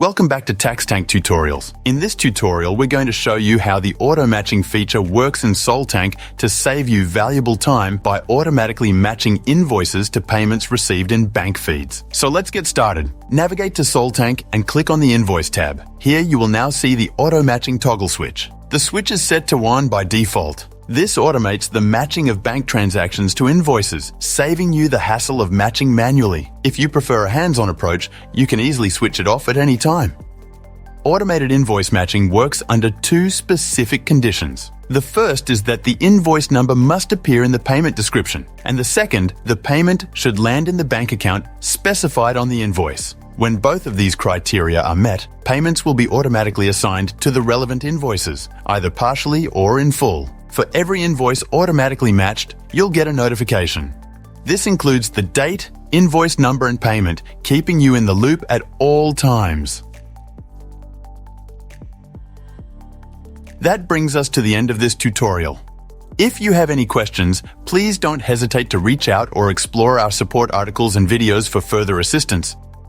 Welcome back to Tax Tank Tutorials. In this tutorial, we're going to show you how the auto-matching feature works in SolTank to save you valuable time by automatically matching invoices to payments received in bank feeds. So let's get started. Navigate to SolTank and click on the Invoice tab. Here you will now see the auto-matching toggle switch. The switch is set to on by default. This automates the matching of bank transactions to invoices, saving you the hassle of matching manually. If you prefer a hands-on approach, you can easily switch it off at any time. Automated invoice matching works under two specific conditions. The first is that the invoice number must appear in the payment description, and the second, the payment should land in the bank account specified on the invoice. When both of these criteria are met, payments will be automatically assigned to the relevant invoices, either partially or in full. For every invoice automatically matched, you'll get a notification. This includes the date, invoice number and payment, keeping you in the loop at all times. That brings us to the end of this tutorial. If you have any questions, please don't hesitate to reach out or explore our support articles and videos for further assistance.